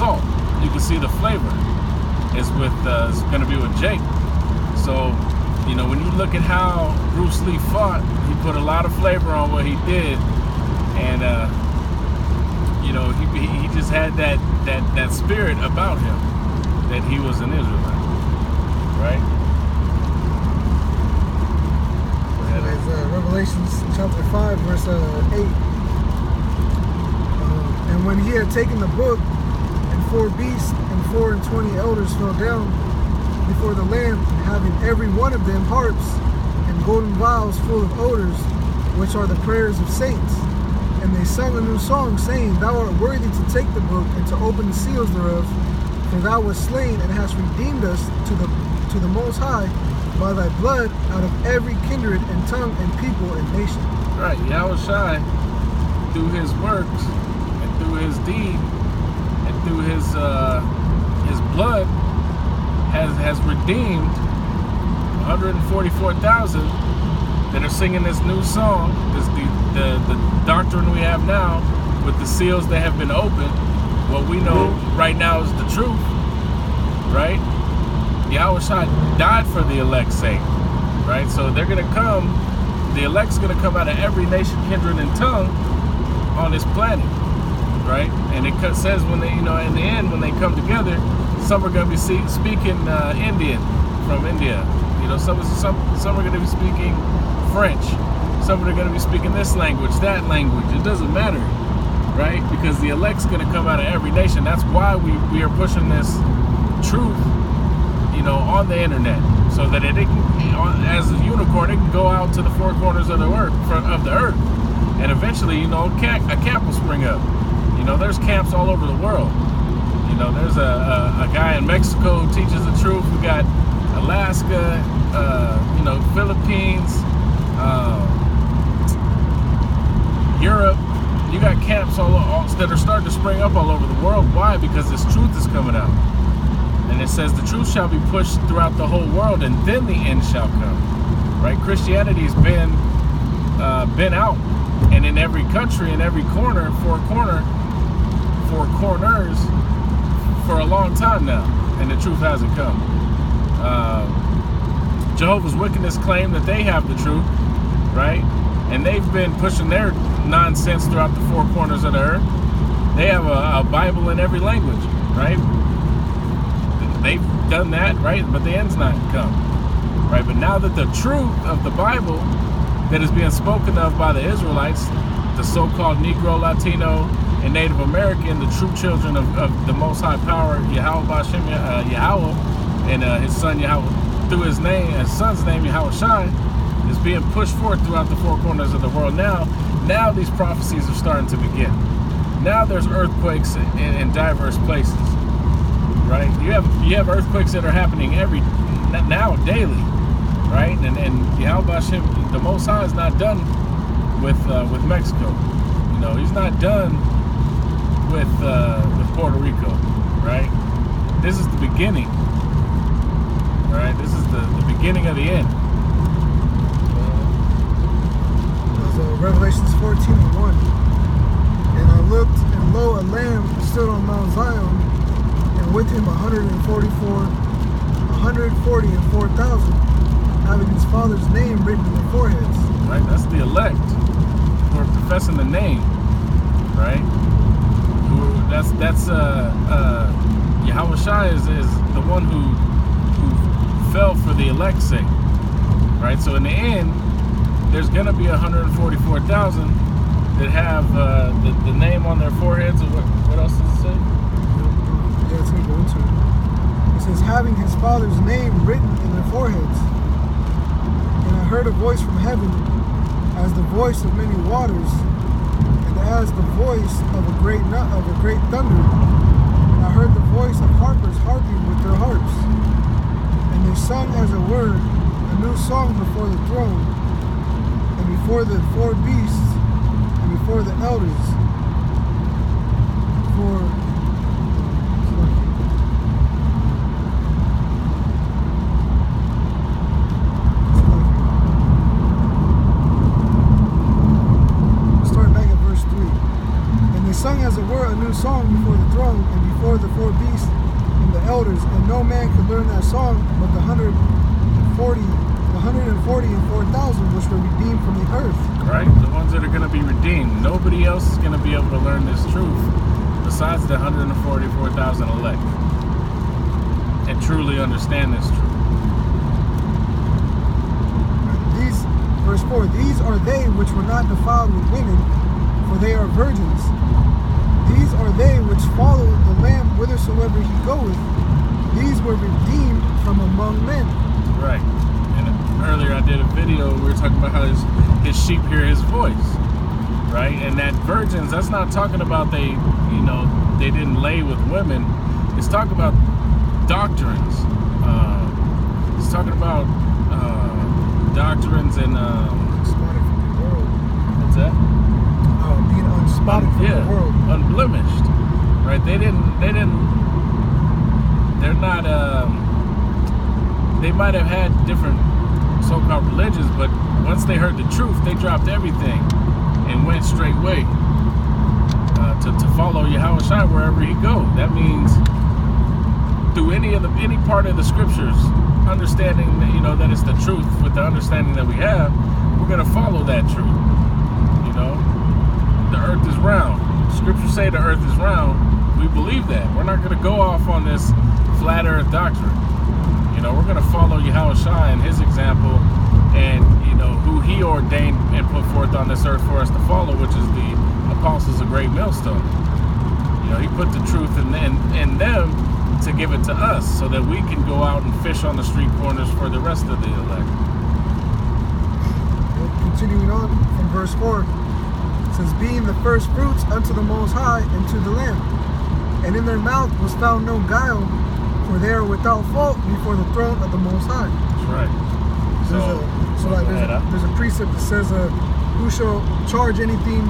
salt. You can see the flavor. It's going to be with Jake. So, you know, when you look at how Bruce Lee fought, he put a lot of flavor on what he did, and you know, he just had that spirit about him that he was an Israelite, right? Revelations chapter 5, verse 8. And when he had taken the book, and 4 beasts and 24 elders fell down before the Lamb, having every one of them harps and golden vials full of odors, which are the prayers of saints. And they sang a new song, saying, Thou art worthy to take the book and to open the seals thereof, for thou wast slain and hast redeemed us to the Most High by thy blood out of every kindred and tongue and people and nation. Right, Yahushua, through his works and through his deed and through his blood, has redeemed 144,000 that are singing this new song. This the doctrine we have now with the seals that have been opened. What we know right now is the truth, right? Yahushua died for the elect's sake, right? So they're going to come, the elect's going to come out of every nation, kindred, and tongue on this planet, right? And it says when they, you know, in the end, when they come together, some are going to be speaking Indian from India. You know, some are going to be speaking French. Some are going to be speaking this language, that language. It doesn't matter, right? Because the elect's going to come out of every nation. That's why we are pushing this truth, you know, on the internet, so that it can, as a unicorn, it can go out to the 4 corners of the earth, and eventually, you know, a camp will spring up. You know, there's camps all over the world. You know, there's a guy in Mexico who teaches the truth. We got Alaska, you know, Philippines, Europe. You got camps all that are starting to spring up all over the world. Why? Because this truth is coming out. And it says the truth shall be pushed throughout the whole world, and then the end shall come. Right? Christianity's been out, and in every country, in every corner, four corners, for a long time now, and the truth hasn't come. Jehovah's Witness claim that they have the truth, right? And they've been pushing their nonsense throughout the 4 corners of the earth. They have a Bible in every language, right? They've done that, right? But the end's not come, right? But now that the truth of the Bible that is being spoken of by the Israelites, the so-called Negro, Latino, and Native American, the true children of the Most High Power, Yahweh Bashem, Yahweh, and his son Yahweh, through his son's name, Yahushua, is being pushed forth throughout the 4 corners of the world. Now these prophecies are starting to begin. Now there's earthquakes in diverse places, right? You have earthquakes that are happening now daily, right? And Yahweh Bashem, the Most High, is not done with Mexico. You know, he's not done with Puerto Rico, right? This is the beginning, right? This is the beginning of the end. Revelations 14:1. And I looked, and lo, a lamb stood on Mount Zion, and with him 144,000, having his Father's name written in their foreheads. Right, that's the elect who are professing the name, right? That's Yahushua is the one who fell for the elect's sake, right? So in the end, there's going to be 144,000 that have the name on their foreheads. Or what else does it say? Yeah, it's going to go into it. It says, having his Father's name written in their foreheads. And I heard a voice from heaven, as the voice of many waters, and as the voice of a great thunder. And I heard the voice of harpers harping with their harps. And they sung as it were a new song before the throne, and before the 4 beasts, and before the elders. Start back at verse 3. And they sung as it were a new song before the throne, and before the 4 voters, and no man could learn that song but the 140 and 4,000 which were redeemed from the earth. Right? The ones that are going to be redeemed. Nobody else is going to be able to learn this truth besides the 144,000 elect and truly understand this truth. Verse 4, these are they which were not defiled with women, for they are virgins. These are they which follow the Lamb whithersoever he goeth. These were redeemed from among men. Right. And earlier I did a video, we were talking about how his sheep hear his voice. Right? And that virgins, that's not talking about they didn't lay with women. It's talking about doctrines. It's talking about doctrines and Unspotted from the world. what's that? Being unspotted from the world. Unblemished. Right? They're not they might have had different so-called religions, but once they heard the truth, they dropped everything and went straight way to follow Yahweh Shai wherever he goes. That means through any part of the scriptures, understanding that that it's the truth, with the understanding that we have, we're gonna follow that truth. The earth is round. Scriptures say the earth is round. We believe that. We're not gonna go off on this flat earth doctrine. We're gonna follow Yahweh Shai and his example, and who he ordained and put forth on this earth for us to follow, which is the apostles of Great Millstone. He put the truth in them to give it to us, so that we can go out and fish on the street corners for the rest of the elect. Continuing on from verse 4, it says, being the first fruits unto the Most High and to the Lamb, and in their mouth was found no guile, for they are without fault before the throne of the Most High. That's right. There's a precept that says, who shall charge anything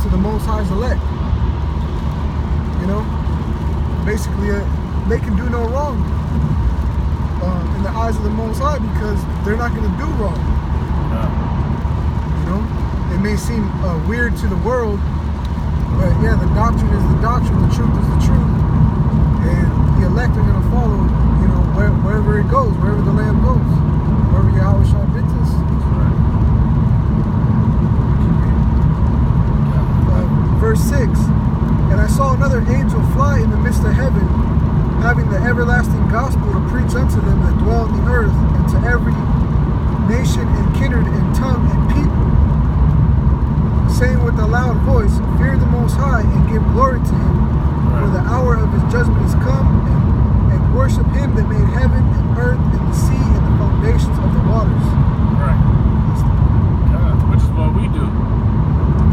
to the Most High's elect? Basically, they can do no wrong in the eyes of the Most High, because they're not going to do wrong. It may seem weird to the world, but yeah, the doctrine is the doctrine, the truth is the truth, and the elect are going to follow, wherever it goes, wherever the Lamb goes, wherever Yahweh Shai bids us. Verse 6, and I saw another angel fly in the midst of heaven, having the everlasting gospel to preach unto them that dwell on the earth, and to every nation and kindred and tongue and people, saying with a loud voice, fear the Most High and give glory to him, for the hour of his judgment is come, and worship him that made heaven and earth and the sea and the foundations of the waters. Right. Which is what we do.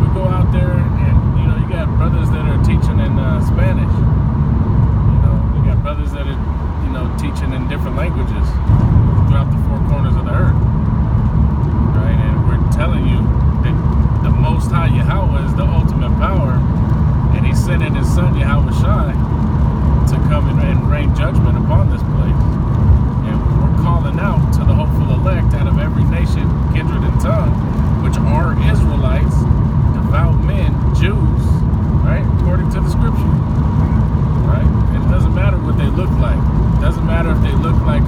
We go out there and, you got brothers that are teaching in Spanish. You got brothers that are, teaching in different languages throughout the four corners of the earth. Right? And we're telling you that the Most High Yahweh is the ultimate power, and he's sending his son Yahweh Shai to come and rain judgment upon this place. And we're calling out to the hopeful elect out of every nation, kindred, and tongue, which are Israelites, devout men, Jews, right? According to the scripture. Right? And it doesn't matter what they look like. It doesn't matter if they look like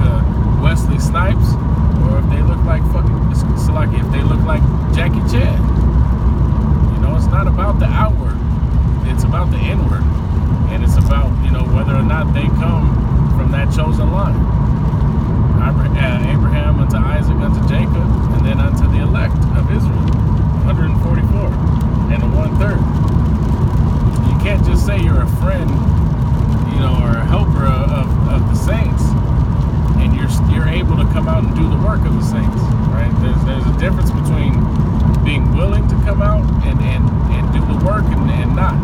Wesley Snipes, or if they look like if they look like Jackie Chan. It's not about the outward, it's about the inward, and it's about whether or not they come from that chosen line. Abraham unto Isaac unto Jacob, and then unto the elect of Israel, 144 and a 1/3. You can't just say you're a friend, or a helper of the saints, and you're able to come out and do the work of the saints. Right? There's a difference between being willing to come out and do the work and not.